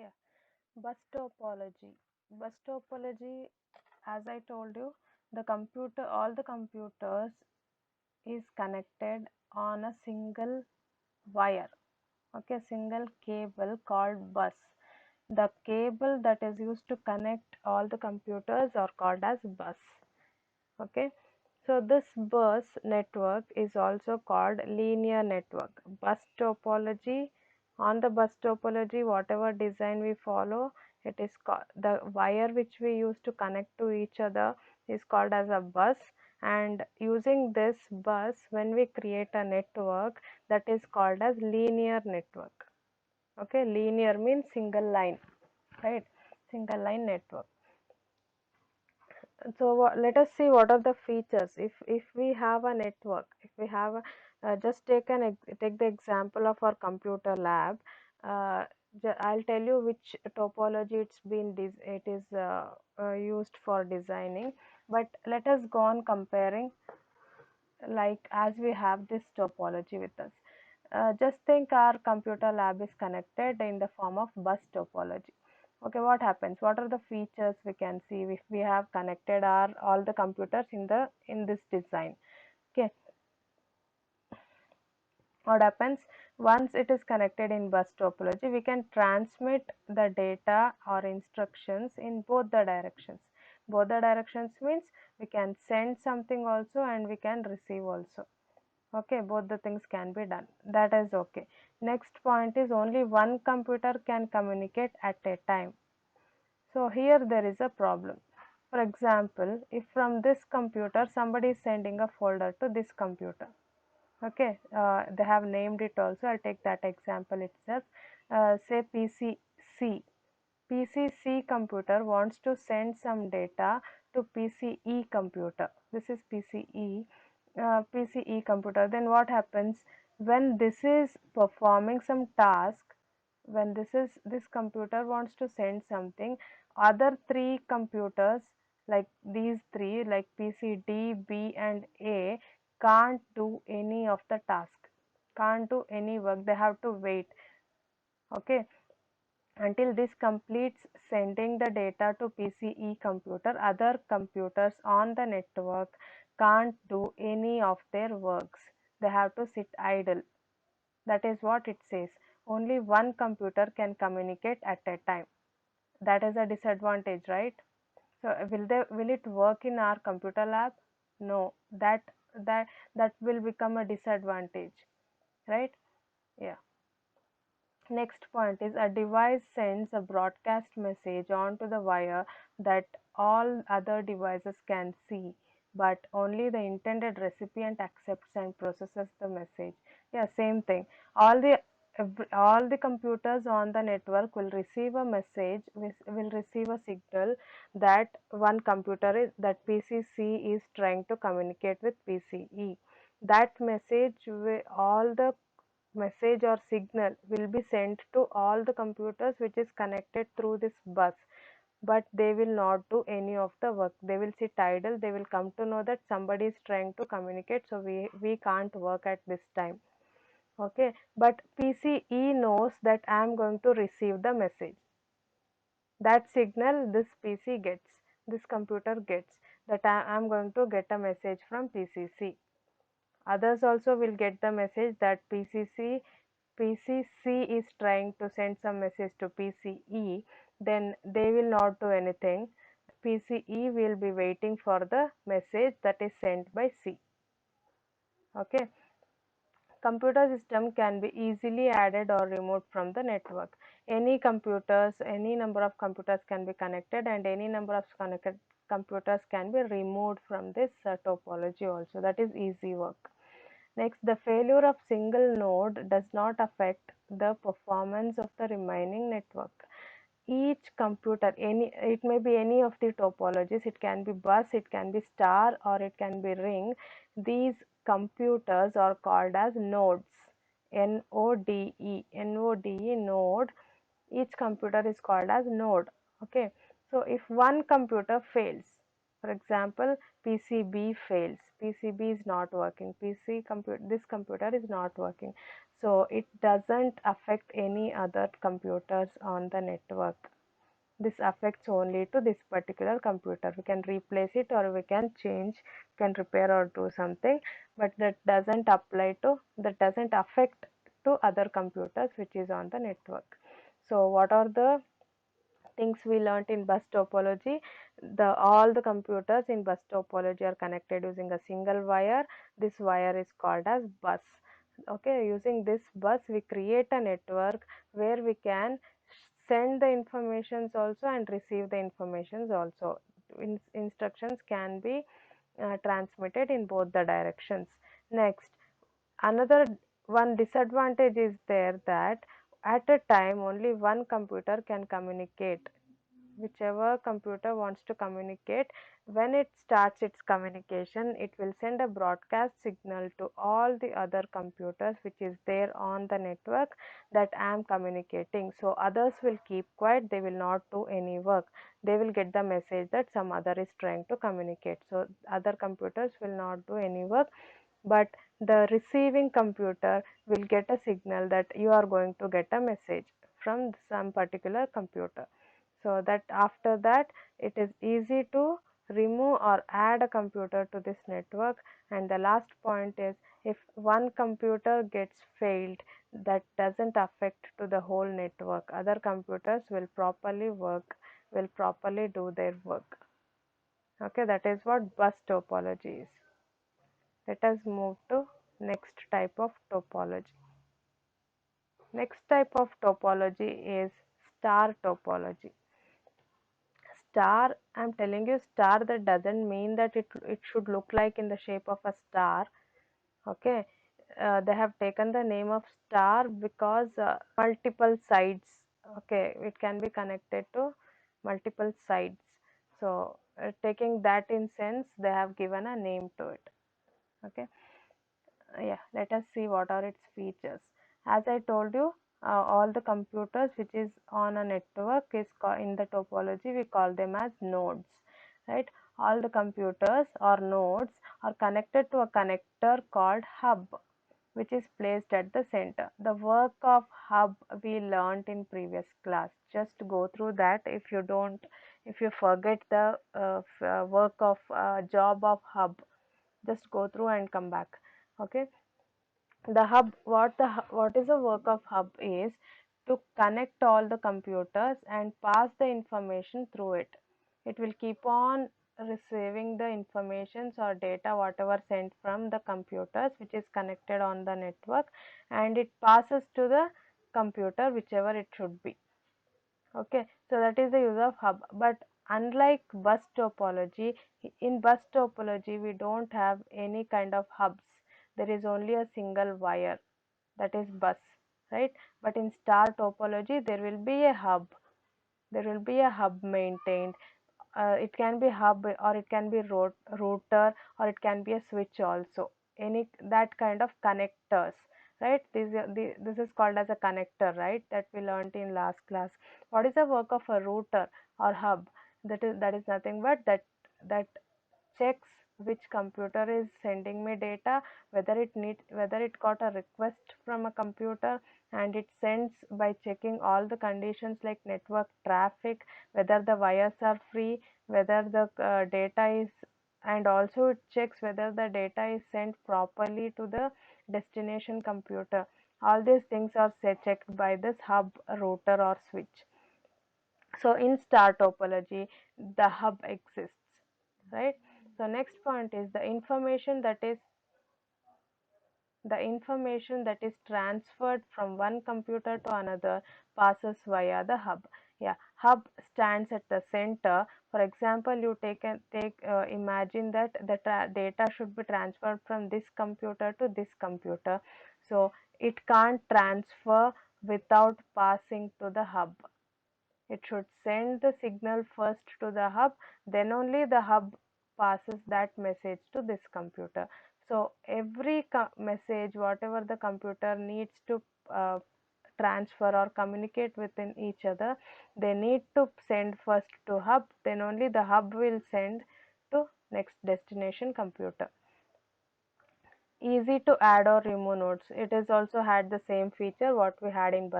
Yeah, bus topology. Bus topology, as I told you, all the computers is connected on a single wire. Okay, single cable called bus. The cable that is used to connect all the computers are called as bus. Okay, so this bus network is also called linear network. Bus topology, on the bus topology, whatever design we follow, it is called the wire which we use to connect to each other is called as a bus. And using this bus, when we create a network, that is called as linear network. Okay, linear means single line, right? Single line network. So let us see what are the features. If we have a network, if we have a, just take the example of our computer lab. Uh, I'll tell you which topology it is used for designing. But let us go on comparing, like as we have this topology with us. Just think our computer lab is connected in the form of bus topology. Okay, what happens? What are the features we can see if we have connected our all the computers in this design? Okay, what happens once it is connected in bus topology? We can transmit the data or instructions in both the directions. Both the directions means we can send something also and we can receive also. Okay, both the things can be done. That is okay. Next point is only one computer can communicate at a time. So here there is a problem. For example, if from this computer somebody is sending a folder to this computer. Okay, they have named it also. I'll take that example itself. Say PCC. PCC computer wants to send some data to PCE computer. This is PCE computer. Then what happens when this is performing some task? When this computer wants to send something, other three computers like these three, like PCD, B, and A, can't do any of the task. Can't do any work. They have to wait. Okay, until this completes sending the data to PCE computer, other computers on the network can't do any of their works. They have to sit idle. That is what it says. Only one computer can communicate at a time. That is a disadvantage, right? So will it work in our computer lab? No. That will become a disadvantage, right? Yeah. Next point is a device sends a broadcast message onto the wire that all other devices can see, but only the intended recipient accepts and processes the message. Yeah, same thing. All the computers on the network will receive a message, will receive a signal that one computer is that PCC is trying to communicate with PCE. That message, all the message or signal will be sent to all the computers which is connected through this bus, but they will not do any of the work. They will sit idle. They will come to know that somebody is trying to communicate, so we can't work at this time. Okay, but PCE knows that I am going to receive the message. That signal this PC gets, this computer gets, that I am going to get a message from PCC. Others also will get the message that PCC is trying to send some message to PCE. Then they will not do anything. PCE will be waiting for the message that is sent by C. Okay. Computer system can be easily added or removed from the network. Any number of computers can be connected, and any number of connected computers can be removed from this topology also. That is easy work. Next, the failure of single node does not affect the performance of the remaining network. Each computer, it may be any of the topologies, it can be bus, it can be star, or it can be ring. These computers are called as nodes. Node, node. Each computer is called as node. Okay, so if one computer fails, For example, PCB fails. PCB is not working. This computer is not working. So it doesn't affect any other computers on the network. This affects only to this particular computer. We can replace it or we can change, can repair or do something, but that doesn't affect to other computers which is on the network. So what are the things we learnt in bus topology? All the computers in bus topology are connected using a single wire. This wire is called as bus. Okay, using this bus we create a network where we can send the informations also and receive the informations also. Instructions can be transmitted in both the directions. Next, another one disadvantage is there, that at a time only one computer can communicate. Whichever computer wants to communicate, when it starts its communication, it will send a broadcast signal to all the other computers which is there on the network, that I am communicating. So others will keep quiet, they will not do any work. They will get the message that some other is trying to communicate. So other computers will not do any work, but the receiving computer will get a signal that you are going to get a message from some particular computer. So that after that it is easy to remove or add a computer to this network. And the last point is, if one computer gets failed, that doesn't affect to the whole network. Other computers will properly work, will properly do their work. Okay, that is what bus topology is. Let us move to next type of topology. Next type of topology is star topology. Star, I'm telling you star, that doesn't mean that it should look like in the shape of a star. Okay, they have taken the name of star because multiple sides. Okay, it can be connected to multiple sides. So taking that in sense, they have given a name to it. Okay, yeah, let us see what are its features. As I told you, all the computers which is on a network is in the topology we call them as nodes, right? All the computers or nodes are connected to a connector called hub, which is placed at the center. The work of hub we learnt in previous class. Just go through that. If you forget the work of job of hub, just go through and come back. Okay, the hub, what is the work of hub is to connect all the computers and pass the information through it. It will keep on receiving the informations or data whatever sent from the computers which is connected on the network, and it passes to the computer whichever it should be. Okay, so that is the use of hub. But unlike bus topology, in bus topology we don't have any kind of hubs. There is only a single wire, that is bus, right? But in star topology there will be a hub. There will be a hub maintained. It can be hub or it can be router or it can be a switch also. Any that kind of connectors, right? This is called as a connector, right? That we learned in last class. What is the work of a router or hub? That is nothing but that checks which computer is sending me data, whether it got a request from a computer, and it sends by checking all the conditions like network traffic, whether the wires are free, whether the data is, and also it checks whether the data is sent properly to the destination computer. All these things are checked by this hub, router or switch. So in star topology the hub exists, right? So next point is the information that is transferred from one computer to another passes via the hub. Yeah, hub stands at the center. For example, you imagine that the data should be transferred from this computer to this computer. So it can't transfer without passing to the hub. It should send the signal first to the hub, then only the hub passes that message to this computer. So every message, whatever the computer needs to uh, transfer or communicate within each other, they need to send first to hub, then only the hub will send to next destination computer. Easy to add or remove nodes. It is also had the same feature what we had in